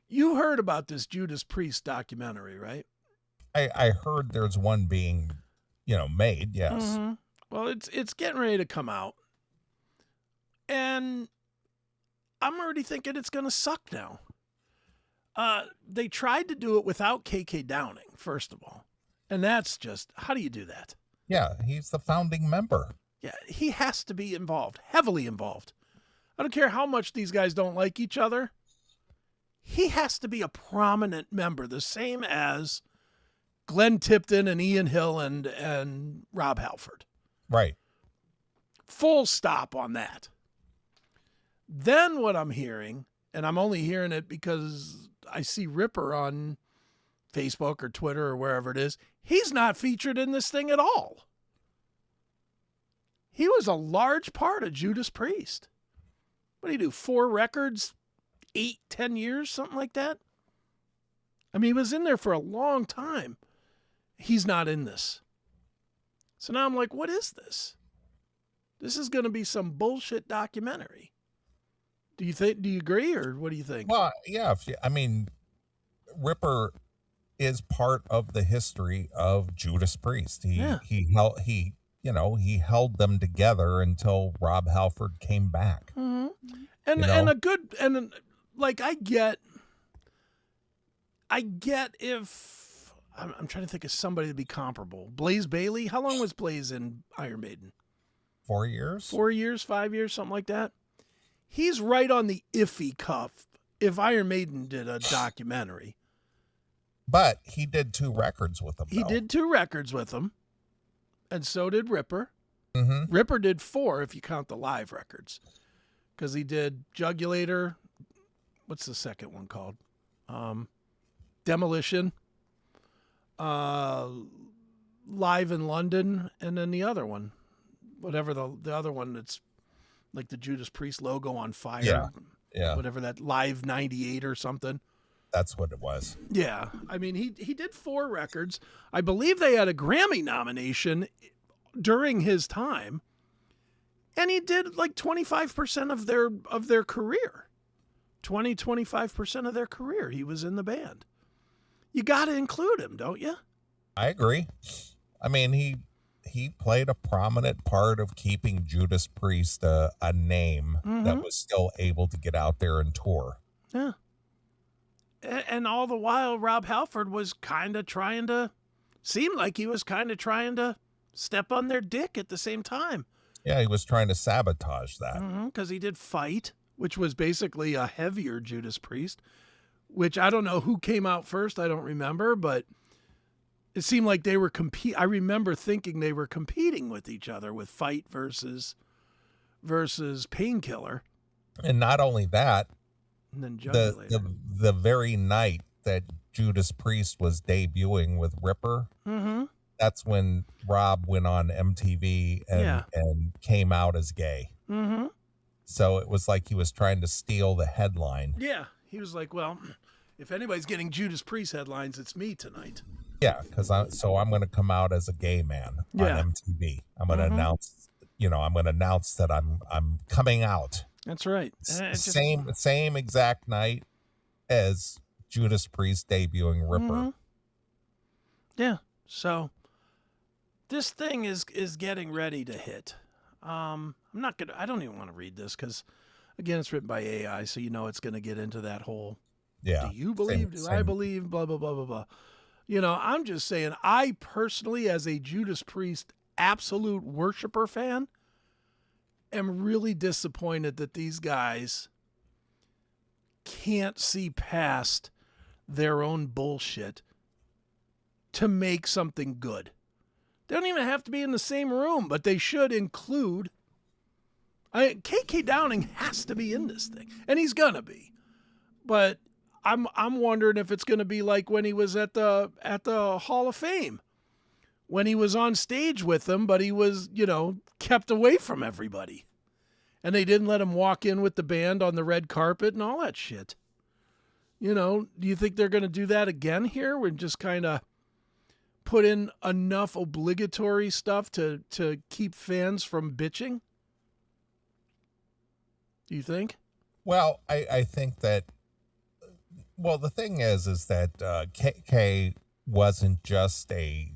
You heard about this Judas Priest documentary, right? I heard there's one being, made. Yes. Mm-hmm. Well, it's getting ready to come out, and I'm already thinking it's going to suck now. They tried to do it without K.K. Downing, first of all, and that's just, how do you do that? Yeah, he's the founding member. Yeah, he has to be involved, heavily involved. I don't care how much these guys don't like each other. He has to be a prominent member, the same as Glenn Tipton and Ian Hill and Rob Halford. Right. Full stop on that. Then what I'm hearing, and I'm only hearing it because I see Ripper on Facebook or Twitter or wherever it is, he's not featured in this thing at all. He was a large part of Judas Priest. What do you do? 4 records, 8, 10 years, something like that? I mean, he was in there for a long time. He's not in this. So now I'm like, what is this? This is going to be some bullshit documentary. Do you agree, or what do you think? Well, yeah. Ripper is part of the history of Judas Priest. He held them together until Rob Halford came back. Mm-hmm. And a good, and like, I get if I'm trying to think of somebody to be comparable. Blaze Bayley. How long was Blaze in Iron Maiden? 4 years. 4 years, 5 years, something like that. He's right on the iffy cuff if Iron Maiden did a documentary. But he did 2 records with them. He did 2 records with them, and so did Ripper. Mm-hmm. Ripper did 4 if you count the live records, because he did Jugulator. What's the second one called? Demolition. Live in London, and then the other one, whatever the other one that's like the Judas Priest logo on fire. Yeah. Whatever that, Live 98 or something. That's what it was. Yeah. I mean, he did 4 records. I believe they had a Grammy nomination during his time. And he did like 25% of their career. 25% of their career he was in the band. You got to include him, don't you? I agree. I mean, he played a prominent part of keeping Judas Priest a name that was still able to get out there and tour. Yeah. And all the while, Rob Halford was kind of seemed like he was kind of trying to step on their dick at the same time. Yeah, he was trying to sabotage that. Because he did Fight, which was basically a heavier Judas Priest, which I don't know who came out first. I don't remember, but it seemed like they were I remember thinking they were competing with each other with Fight versus Painkiller. And not only that, and then the very night that Judas Priest was debuting with Ripper, that's when Rob went on MTV and came out as gay. Mm-hmm. So it was like he was trying to steal the headline. Yeah, he was like, well, if anybody's getting Judas Priest headlines, it's me tonight. Yeah, because I'm going to come out as a gay man on MTV. I'm going to announce, that I'm coming out. That's right. Same exact night as Judas Priest debuting Ripper. Yeah. So this thing is getting ready to hit. I don't even want to read this because, again, it's written by AI, so it's going to get into that whole. Yeah. Do you believe? Do I believe? Blah blah blah blah blah. I'm just saying. I personally, as a Judas Priest absolute worshiper fan, am really disappointed that these guys can't see past their own bullshit to make something good. They don't even have to be in the same room, but they should include. K.K. Downing has to be in this thing, and he's gonna be. But I'm wondering if it's gonna be like when he was at the Hall of Fame, when he was on stage with them, but he was kept away from everybody, and they didn't let him walk in with the band on the red carpet and all that shit. Do you think they're gonna do that again here? We're just kind of put in enough obligatory stuff to keep fans from bitching? Do you think? Well, I think that Well, the thing is that KK wasn't just a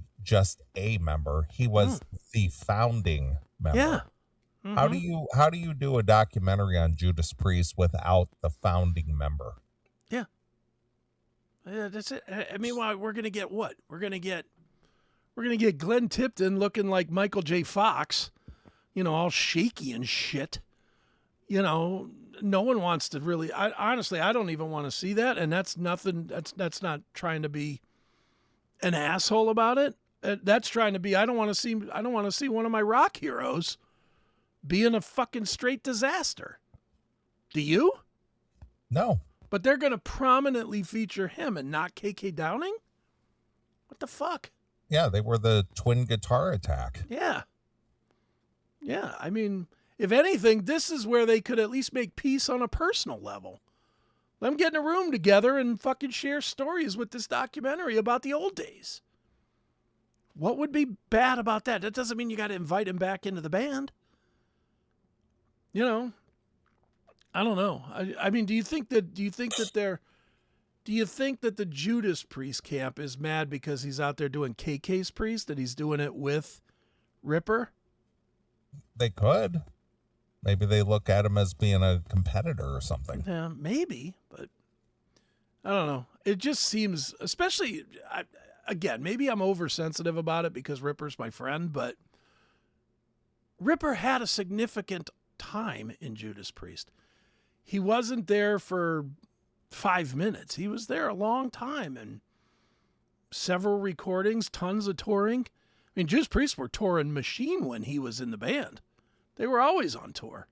member. He was the founding Yeah. member. How do you do a documentary on Judas Priest without the founding member? Yeah. Yeah, that's it. I mean, well, we're gonna get what? We're gonna get Glenn Tipton looking like Michael J. Fox, all shaky and shit. No one wants to really. Honestly, I don't even want to see that, and that's nothing. That's not trying to be an asshole about it. That's trying to be. I don't want to see one of my rock heroes being a fucking straight disaster. Do you? No. But they're going to prominently feature him and not KK Downing? What the fuck? Yeah, they were the twin guitar attack. Yeah. Yeah, I mean, if anything, this is where they could at least make peace on a personal level. Let them get in a room together and fucking share stories with this documentary about the old days. What would be bad about that? That doesn't mean you got to invite him back into the band. I don't know. I mean, do you think that the Judas Priest camp is mad because he's out there doing KK's Priest, that he's doing it with Ripper? They could. Maybe they look at him as being a competitor or something. Yeah, maybe, but I don't know. It just seems, especially, again, maybe I'm oversensitive about it because Ripper's my friend, but Ripper had a significant time in Judas Priest. He wasn't there for 5 minutes. He was there a long time, and several recordings, tons of touring. I mean, Judas Priest were touring machine when he was in the band. They were always on tour.